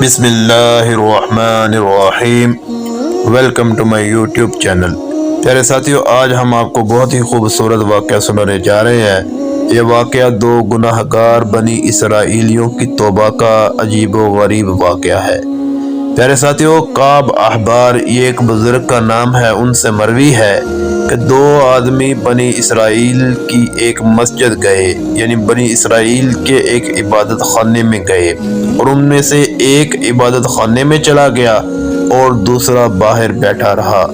بسم اللہ الرحمن الرحیم۔ Welcome to my YouTube channel. پیارے ساتھیو، آج ہم آپ کو بہت ہی خوبصورت واقعہ سنانے جا رہے ہیں۔ یہ واقعہ دو گناہ گار بنی اسرائیلیوں کی توبہ کا عجیب و غریب واقعہ ہے۔ پیارے ساتھیو، کعب احبار یہ ایک بزرگ کا نام ہے۔ ان سے مروی ہے کہ دو آدمی بنی اسرائیل کی ایک مسجد گئے، یعنی بنی اسرائیل کے ایک عبادت خانے میں گئے، اور ان میں سے ایک عبادت خانے میں چلا گیا اور دوسرا باہر بیٹھا رہا،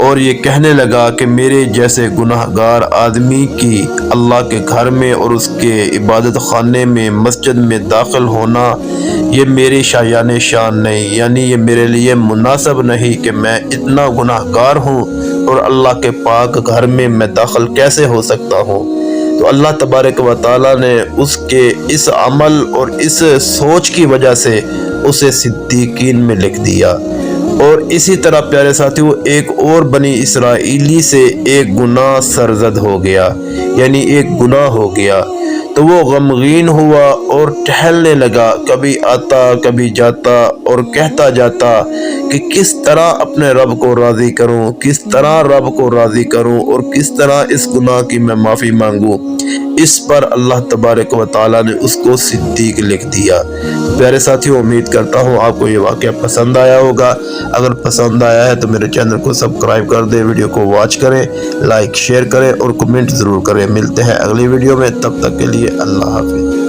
اور یہ کہنے لگا کہ میرے جیسے گناہ گار آدمی کی اللہ کے گھر میں اور اس کے عبادت خانے میں مسجد میں داخل ہونا یہ میری شایان شان نہیں، یعنی یہ میرے لیے مناسب نہیں کہ میں اتنا گناہ گار ہوں اور اللہ کے پاک گھر میں میں داخل کیسے ہو سکتا ہوں۔ تو اللہ تبارک و تعالیٰ نے اس کے اس عمل اور اس سوچ کی وجہ سے اسے صدیقین میں لکھ دیا۔ اور اسی طرح پیارے ساتھیو، ایک اور بنی اسرائیلی سے ایک گناہ سرزد ہو گیا، یعنی ایک گناہ ہو گیا، تو وہ غمگین ہوا اور ٹہلنے لگا، کبھی آتا کبھی جاتا اور کہتا جاتا کہ کس طرح اپنے رب کو راضی کروں، کس طرح رب کو راضی کروں اور کس طرح اس گناہ کی میں معافی مانگوں۔ اس پر اللہ تبارک و تعالیٰ نے اس کو صدیق لکھ دیا۔ پیارے ساتھیوں، امید کرتا ہوں آپ کو یہ واقعہ پسند آیا ہوگا۔ اگر پسند آیا ہے تو میرے چینل کو سبسکرائب کر دیں، ویڈیو کو واچ کریں، لائک شیئر کریں اور کمنٹ ضرور کریں۔ ملتے ہیں اگلی ویڈیو میں، تب تک کے لیے اللہ حافظ۔